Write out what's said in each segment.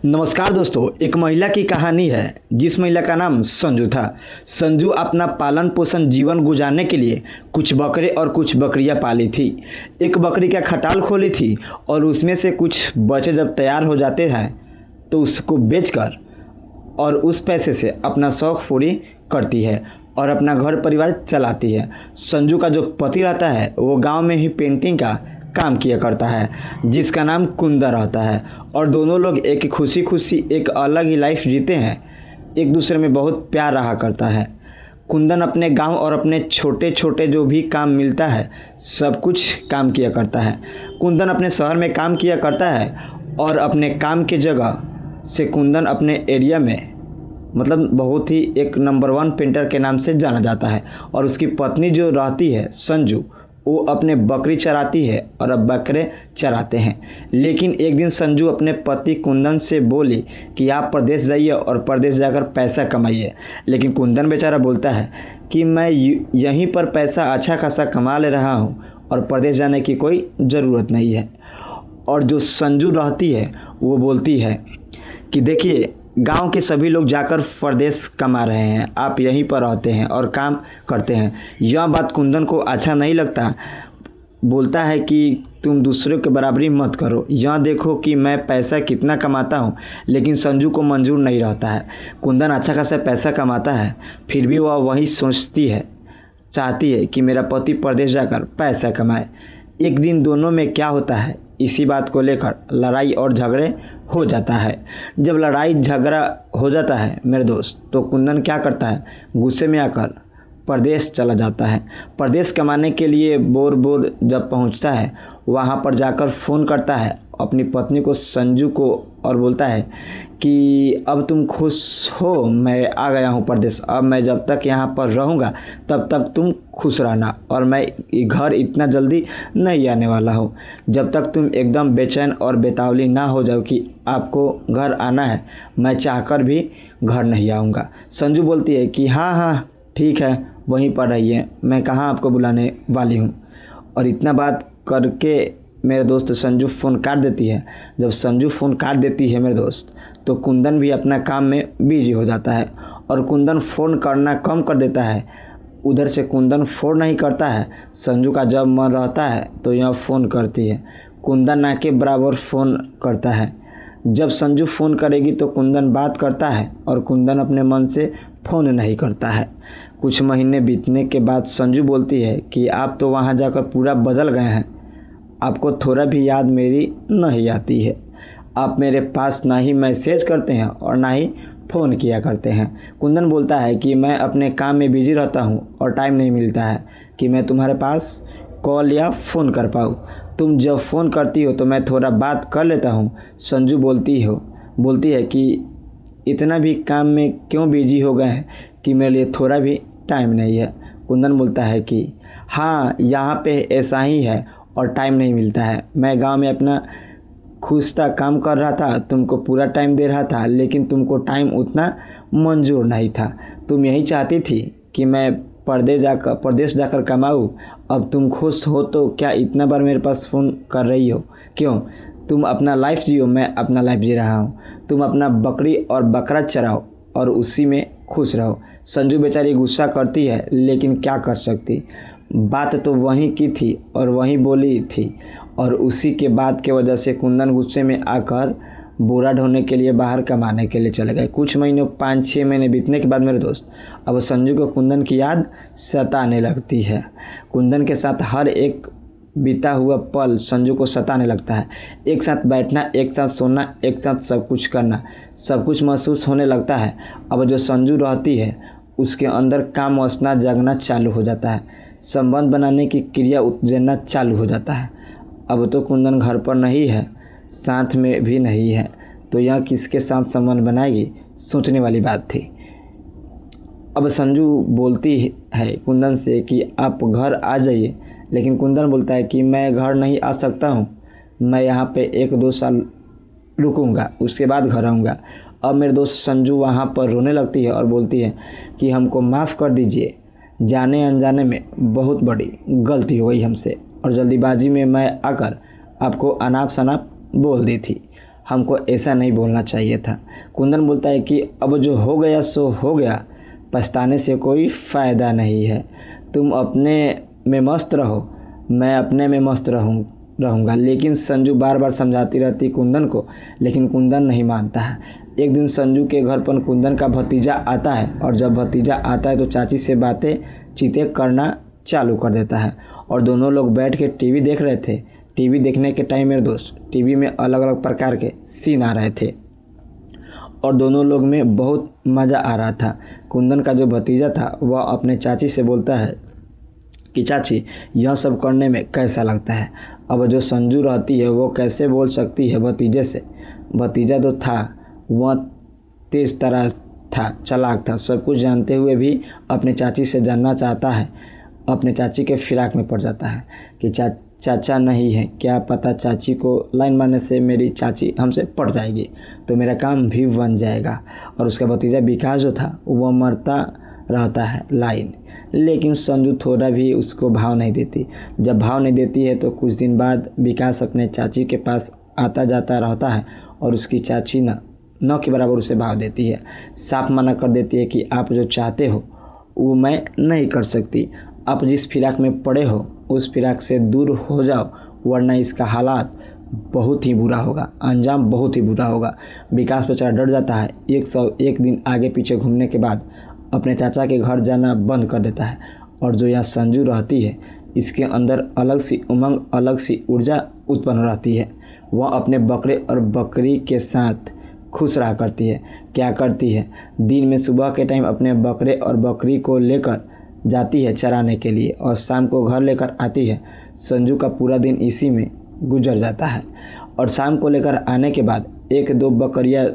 नमस्कार दोस्तों, एक महिला की कहानी है जिस महिला का नाम संजू था। संजू अपना पालन पोषण जीवन गुजारने के लिए कुछ बकरे और कुछ बकरियां पाली थी। एक बकरी का खटाल खोली थी और उसमें से कुछ बच्चे जब तैयार हो जाते हैं तो उसको बेचकर और उस पैसे से अपना शौक़ पूरी करती है और अपना घर परिवार चलाती है। संजू का जो पति रहता है वो गांव में ही पेंटिंग का काम किया करता है जिसका नाम कुंदन रहता है और दोनों लोग एक खुशी खुशी एक अलग ही लाइफ जीते हैं। एक दूसरे में बहुत प्यार रहा करता है। कुंदन अपने गांव और अपने छोटे छोटे जो भी काम मिलता है सब कुछ काम किया करता है। कुंदन अपने शहर में काम किया करता है और अपने काम की जगह से कुंदन अपने एरिया में मतलब बहुत ही एक नंबर 1 पेंटर के नाम से जाना जाता है। और उसकी पत्नी जो रहती है संजू, वो अपने बकरी चराती है और अब बकरे चराते हैं। लेकिन एक दिन संजू अपने पति कुंदन से बोली कि आप प्रदेश जाइए और प्रदेश जाकर पैसा कमाइए। लेकिन कुंदन बेचारा बोलता है कि मैं यहीं पर पैसा अच्छा खासा कमा ले रहा हूँ और प्रदेश जाने की कोई ज़रूरत नहीं है। और जो संजू रहती है वो बोलती है कि देखिए, गांव के सभी लोग जाकर परदेश कमा रहे हैं, आप यहीं पर रहते हैं और काम करते हैं। यह बात कुंदन को अच्छा नहीं लगता। बोलता है कि तुम दूसरों के बराबरी मत करो, यह देखो कि मैं पैसा कितना कमाता हूँ। लेकिन संजू को मंजूर नहीं रहता है। कुंदन अच्छा खासा पैसा कमाता है फिर भी वह वही सोचती है, चाहती है कि मेरा पति परदेश जाकर पैसा कमाए। एक दिन दोनों में क्या होता है, इसी बात को लेकर लड़ाई और झगड़े हो जाता है। जब लड़ाई झगड़ा हो जाता है मेरे दोस्त, तो कुंदन क्या करता है, गुस्से में आकर प्रदेश चला जाता है। प्रदेश कमाने के लिए बोर जब पहुंचता है वहां पर जाकर फ़ोन करता है अपनी पत्नी को संजू को और बोलता है कि अब तुम खुश हो, मैं आ गया हूं प्रदेश। अब मैं जब तक यहां पर रहूंगा तब तक तुम खुश रहना और मैं घर इतना जल्दी नहीं आने वाला हूं। जब तक तुम एकदम बेचैन और बेतावली ना हो जाओ कि आपको घर आना है, मैं चाहकर भी घर नहीं आऊँगा। संजू बोलती है कि हाँ ठीक है, वहीं पर रहिए, मैं कहाँ आपको बुलाने वाली हूँ। और इतना बात करके मेरे दोस्त संजू फ़ोन काट देती है। जब संजू फ़ोन काट देती है मेरे दोस्त, तो कुंदन भी अपना काम में बिजी हो जाता है और कुंदन फ़ोन करना कम कर देता है। उधर से कुंदन फ़ोन नहीं करता है। संजू का जब मन रहता है तो यह फ़ोन करती है। कुंदन ना के बराबर फ़ोन करता है। जब संजू फ़ोन करेगी तो कुंदन बात करता है और कुंदन अपने मन से फ़ोन नहीं करता है। कुछ महीने बीतने के बाद संजू बोलती है कि आप तो वहाँ जाकर पूरा बदल गए हैं, आपको थोड़ा भी याद मेरी नहीं आती है। आप मेरे पास ना ही मैसेज करते हैं और ना ही फ़ोन किया करते हैं। कुंदन बोलता है कि मैं अपने काम में बिजी रहता हूँ और टाइम नहीं मिलता है कि मैं तुम्हारे पास कॉल या फ़ोन कर पाऊँ। तुम जब फ़ोन करती हो तो मैं थोड़ा बात कर लेता हूँ। संजू बोलती है कि इतना भी काम में क्यों बिजी हो गए हैं कि मेरे लिए थोड़ा भी टाइम नहीं है। कुंदन बोलता है कि हाँ, यहाँ पे ऐसा ही है और टाइम नहीं मिलता है। मैं गांव में अपना खुश था, काम कर रहा था, तुमको पूरा टाइम दे रहा था, लेकिन तुमको टाइम उतना मंजूर नहीं था। तुम यही चाहती थी कि मैं प्रदेश जाकर कमाऊँ। अब तुम खुश हो तो क्या इतना बार मेरे पास फ़ोन कर रही हो? क्यों? तुम अपना लाइफ जियो, मैं अपना लाइफ जी रहा हूँ। तुम अपना बकरी और बकरा चराओ और उसी में खुश रहो। संजू बेचारी गुस्सा करती है लेकिन क्या कर सकती, बात तो वहीं की थी और वहीं बोली थी। और उसी के बाद के वजह से कुंदन गुस्से में आकर बोरा ढोने के लिए बाहर कमाने के लिए चले गए। कुछ महीनों 5-6 महीने बीतने के बाद मेरे दोस्त, अब संजू को कुंदन की याद सताने लगती है। कुंदन के साथ हर एक बीता हुआ पल संजू को सताने लगता है। एक साथ बैठना, एक साथ सोना, एक साथ सब कुछ करना, सब कुछ महसूस होने लगता है। अब जो संजू रहती है उसके अंदर काम वासना जगना चालू हो जाता है, संबंध बनाने की क्रिया उत्तेजना चालू हो जाता है। अब तो कुंदन घर पर नहीं है, साथ में भी नहीं है, तो यह किसके साथ संबंध बनाएगी, सोचने वाली बात थी। अब संजू बोलती है कुंदन से कि आप घर आ जाइए, लेकिन कुंदन बोलता है कि मैं घर नहीं आ सकता हूँ, मैं यहाँ पे 1-2 साल रुकूंगा, उसके बाद घर आऊँगा। अब मेरे दोस्त संजू वहाँ पर रोने लगती है और बोलती है कि हमको माफ़ कर दीजिए, जाने अनजाने में बहुत बड़ी गलती हो गई हमसे और जल्दीबाजी में मैं आकर आपको अनाप शनाप बोल दी थी। हमको ऐसा नहीं बोलना चाहिए था। कुंदन बोलता है कि अब जो हो गया सो हो गया, पछताने से कोई फ़ायदा नहीं है। तुम अपने में मस्त रहो, मैं अपने में मस्त रहूँगा। लेकिन संजू बार बार समझाती रहती कुंदन को, लेकिन कुंदन नहीं मानता है। एक दिन संजू के घर पर कुंदन का भतीजा आता है, और जब भतीजा आता है तो चाची से बातें चीतें करना चालू कर देता है। और दोनों लोग बैठ के टीवी देख रहे थे। टीवी देखने के टाइम मेरे दोस्त, टीवी में अलग अलग प्रकार के सीन आ रहे थे और दोनों लोग में बहुत मज़ा आ रहा था। कुंदन का जो भतीजा था वह अपने चाची से बोलता है कि चाची, यह सब करने में कैसा लगता है। अब जो संजू रहती है वो कैसे बोल सकती है भतीजे से। भतीजा तो था वह तेज़ तरह था, चालाक था, सब कुछ जानते हुए भी अपने चाची से जानना चाहता है। अपने चाची के फिराक में पड़ जाता है कि चाचा नहीं है, क्या पता चाची को लाइन मारने से मेरी चाची हमसे पड़ जाएगी तो मेरा काम भी बन जाएगा। और उसका भतीजा विकास जो था वह मरता रहता है लाइन, लेकिन संजू थोड़ा भी उसको भाव नहीं देती। जब भाव नहीं देती है तो कुछ दिन बाद विकास अपने चाची के पास आता जाता रहता है और उसकी चाची न के बराबर उसे भाव देती है। साफ मना कर देती है कि आप जो चाहते हो वो मैं नहीं कर सकती। आप जिस फिराक में पड़े हो उस फिराक से दूर हो जाओ, वरना इसका हालात बहुत ही बुरा होगा, अंजाम बहुत ही बुरा होगा। विकास बेचारा डर जाता है। 101 दिन आगे पीछे घूमने के बाद अपने चाचा के घर जाना बंद कर देता है। और जो यहाँ संजू रहती है, इसके अंदर अलग सी उमंग, अलग सी ऊर्जा उत्पन्न रहती है। वह अपने बकरे और बकरी के साथ खुश रहा करती है। क्या करती है, दिन में सुबह के टाइम अपने बकरे और बकरी को लेकर जाती है चराने के लिए और शाम को घर लेकर आती है। संजू का पूरा दिन इसी में गुजर जाता है। और शाम को लेकर आने के बाद एक दो बकरियाँ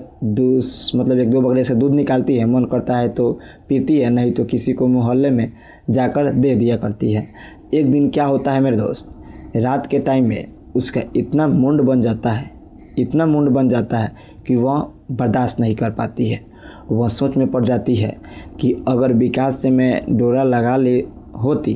से दूध निकालती है। मन करता है तो पीती है, नहीं तो किसी को मोहल्ले में जाकर दे दिया करती है। एक दिन क्या होता है मेरे दोस्त, रात के टाइम में उसका इतना मुंड बन जाता है कि वह बर्दाश्त नहीं कर पाती है। वह सोच में पड़ जाती है कि अगर विकास से मैं डोरा लगा ली होती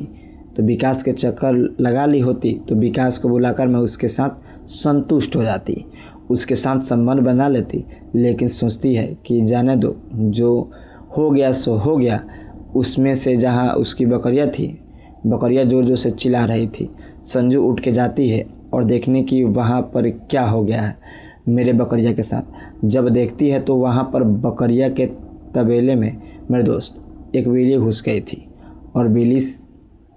तो विकास के चक्कर लगा ली होती तो विकास को बुलाकर मैं उसके साथ संतुष्ट हो जाती, उसके साथ संबंध बना लेती। लेकिन सोचती है कि जाने दो, जो हो गया सो हो गया। उसमें से जहाँ उसकी बकरियाँ थी, बकरियाँ जोर जोर से चिल्ला रही थी। संजू उठ के जाती है और देखने की वहाँ पर क्या हो गया है मेरे बकरिया के साथ। जब देखती है तो वहाँ पर बकरिया के तबेले में मेरे दोस्त एक बिल्ली घुस गई थी और बिल्ली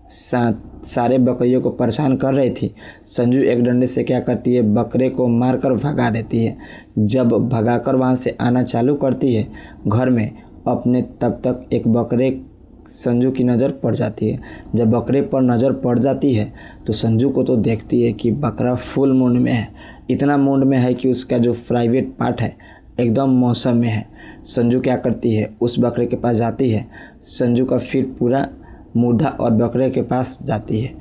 सारे बकरियों को परेशान कर रही थी। संजू एक डंडे से क्या करती है, बकरे को मारकर भगा देती है। जब भगाकर वहाँ से आना चालू करती है घर में अपने, तब तक एक बकरे संजू की नज़र पड़ जाती है। जब बकरे पर नज़र पड़ जाती है तो संजू को तो देखती है कि बकरा फुल मूड में है, इतना मूड में है कि उसका जो प्राइवेट पार्ट है एकदम मौसम में है। संजू क्या करती है, उस बकरे के पास जाती है। संजू का फिर पूरा मुर्दा और बकरे के पास जाती है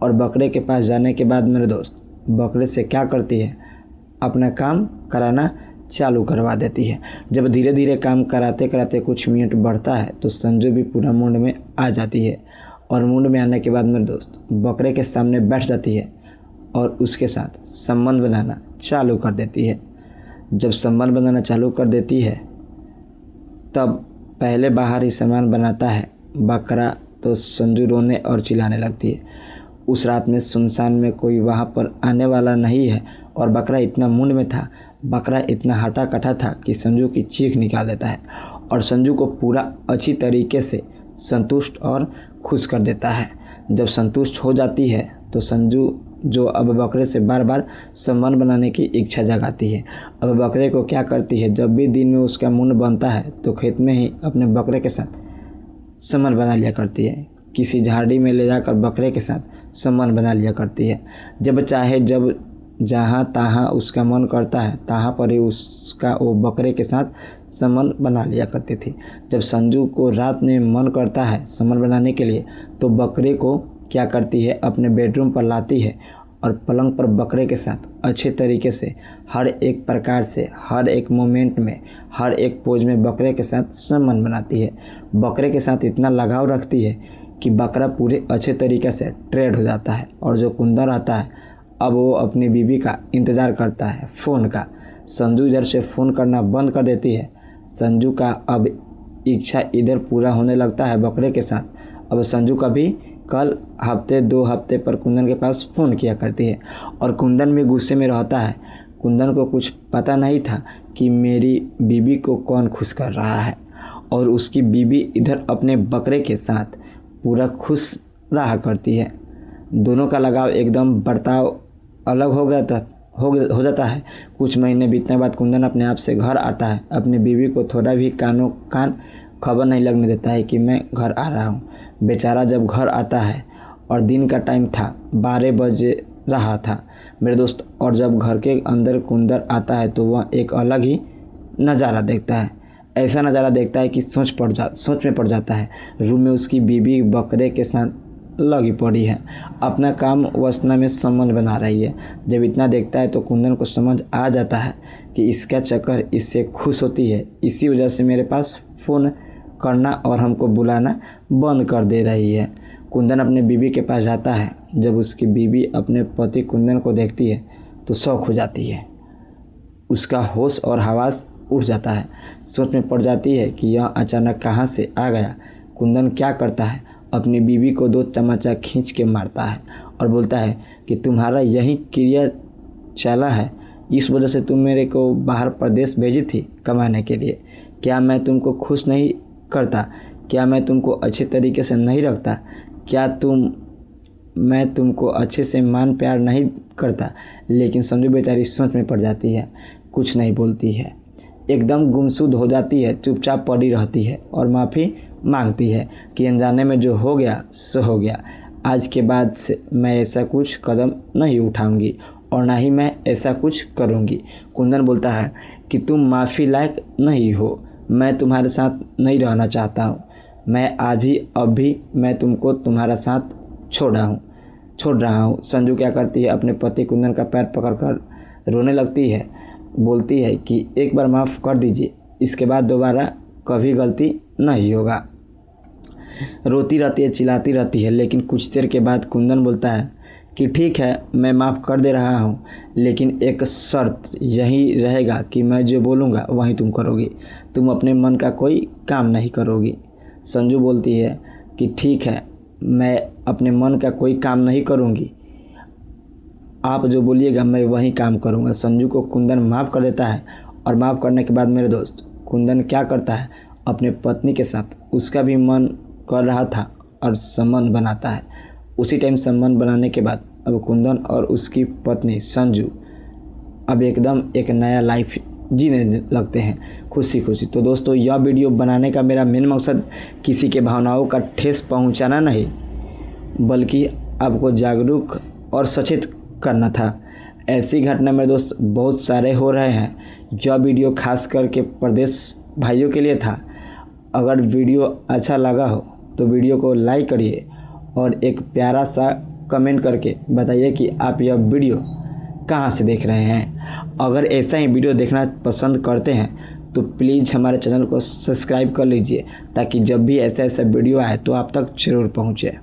और बकरे के पास जाने के बाद मेरे दोस्त बकरे से क्या करती है, अपना काम कराना चालू करवा देती है। जब धीरे धीरे काम कराते कराते कुछ मिनट बढ़ता है तो संजू भी पूरा मूड में आ जाती है और मूड में आने के बाद मेरे दोस्त बकरे के सामने बैठ जाती है और उसके साथ संबंध बनाना चालू कर देती है। जब संबंध बनाना चालू कर देती है तब पहले बाहर ही सामान बनाता है बकरा, तो संजू रोने और चिल्लाने लगती है। उस रात में सुनसान में कोई वहाँ पर आने वाला नहीं है और बकरा इतना मूड में था, बकरा इतना हटा कटा था कि संजू की चीख निकाल देता है और संजू को पूरा अच्छी तरीके से संतुष्ट और खुश कर देता है। जब संतुष्ट हो जाती है तो संजू जो अब बकरे से बार बार संबंध बनाने की इच्छा जगाती है। अब बकरे को क्या करती है, जब भी दिन में उसका मूड बनता है तो खेत में ही अपने बकरे के साथ संबंध बना लिया करती है। किसी झाड़ी में ले जाकर बकरे के साथ संबंध बना लिया करती है। जब चाहे जब जहाँ तहाँ उसका मन करता है तहाँ पर ही उसका वो बकरे के साथ संबंध बना लिया करती थी। जब संजू को रात में मन करता है संबंध बनाने के लिए तो बकरे को क्या करती है, अपने बेडरूम पर लाती है और पलंग पर बकरे के साथ अच्छे तरीके से हर एक प्रकार से हर एक मोमेंट में हर एक पोज में बकरे के साथ संबंध बनाती है। बकरे के साथ इतना लगाव रखती है कि बकरा पूरे अच्छे तरीके से ट्रेड हो जाता है। और जो कुंदन रहता है अब वो अपनी बीवी का इंतज़ार करता है फ़ोन का, संजू इधर से फ़ोन करना बंद कर देती है। संजू का अब इच्छा इधर पूरा होने लगता है बकरे के साथ। अब संजू कभी कल हफ्ते 2 हफ्ते पर कुंदन के पास फ़ोन किया करती है और कुंदन भी गुस्से में रहता है। कुंदन को कुछ पता नहीं था कि मेरी बीबी को कौन खुश कर रहा है और उसकी बीबी इधर अपने बकरे के साथ पूरा खुश रहा करती है। दोनों का लगाव एकदम बर्ताव अलग हो जाता है। कुछ महीने बीतने के बाद कुंदन अपने आप से घर आता है। अपनी बीवी को थोड़ा भी कानों कान खबर नहीं लगने देता है कि मैं घर आ रहा हूँ। बेचारा जब घर आता है और दिन का टाइम था, 12 बजे रहा था मेरे दोस्त, और जब घर के अंदर कुंदन आता है तो वह एक अलग ही नज़ारा देखता है। ऐसा नज़ारा देखता है कि सोच में पड़ जाता है। रूम में उसकी बीवी बकरे के साथ लगी पड़ी है, अपना काम वासना में संबंध बना रही है। जब इतना देखता है तो कुंदन को समझ आ जाता है कि इसका चक्कर इससे खुश होती है, इसी वजह से मेरे पास फ़ोन करना और हमको बुलाना बंद कर दे रही है। कुंदन अपने बीवी के पास जाता है। जब उसकी बीवी अपने पति कुंदन को देखती है तो शौक हो जाती है। उसका होश और हवास उड़ जाता है। सोच में पड़ जाती है कि यह अचानक कहाँ से आ गया। कुंदन क्या करता है, अपनी बीवी को 2 तमाचा खींच के मारता है और बोलता है कि तुम्हारा यही क्रिया चला है, इस वजह से तुम मेरे को बाहर प्रदेश भेजी थी कमाने के लिए। क्या मैं तुमको खुश नहीं करता? क्या मैं तुमको अच्छे तरीके से नहीं रखता? क्या मैं तुमको अच्छे से मान प्यार नहीं करता? लेकिन संजू बेचारी सोच में पड़ जाती है, कुछ नहीं बोलती है, एकदम गुमसुद हो जाती है, चुपचाप पड़ी रहती है और माफ़ी मांगती है कि अनजाने में जो हो गया सो हो गया। आज के बाद से मैं ऐसा कुछ कदम नहीं उठाऊंगी और ना ही मैं ऐसा कुछ करूंगी। कुंदन बोलता है कि तुम माफ़ी लायक नहीं हो, मैं तुम्हारे साथ नहीं रहना चाहता हूँ। मैं आज ही अभी मैं तुमको तुम्हारा साथ छोड़ रहा हूँ। संजू क्या करती है, अपने पति कुंदन का पैर पकड़कर रोने लगती है। बोलती है कि एक बार माफ़ कर दीजिए, इसके बाद दोबारा कभी गलती नहीं होगा। रोती रहती है, चिल्लाती रहती है, लेकिन कुछ देर के बाद कुंदन बोलता है कि ठीक है, मैं माफ़ कर दे रहा हूँ, लेकिन एक शर्त यही रहेगा कि मैं जो बोलूँगा वही तुम करोगी, तुम अपने मन का कोई काम नहीं करोगी। संजू बोलती है कि ठीक है, मैं अपने मन का कोई काम नहीं करूँगी, आप जो बोलिएगा मैं वही काम करूँगा। संजू को कुंदन माफ़ कर देता है और माफ़ करने के बाद मेरे दोस्त कुंदन क्या करता है, अपने पत्नी के साथ उसका भी मन कर रहा था और संबंध बनाता है। उसी टाइम संबंध बनाने के बाद अब कुंदन और उसकी पत्नी संजू अब एकदम एक नया लाइफ जीने लगते हैं खुशी खुशी। तो दोस्तों, यह वीडियो बनाने का मेरा मेन मकसद किसी के भावनाओं का ठेस पहुंचाना नहीं, बल्कि आपको जागरूक और सचेत करना था। ऐसी घटना मेरे दोस्त बहुत सारे हो रहे हैं। यह वीडियो खास करके प्रदेश भाइयों के लिए था। अगर वीडियो अच्छा लगा हो तो वीडियो को लाइक करिए और एक प्यारा सा कमेंट करके बताइए कि आप यह वीडियो कहाँ से देख रहे हैं। अगर ऐसा ही वीडियो देखना पसंद करते हैं तो प्लीज़ हमारे चैनल को सब्सक्राइब कर लीजिए, ताकि जब भी ऐसा वीडियो आए तो आप तक ज़रूर पहुँचे।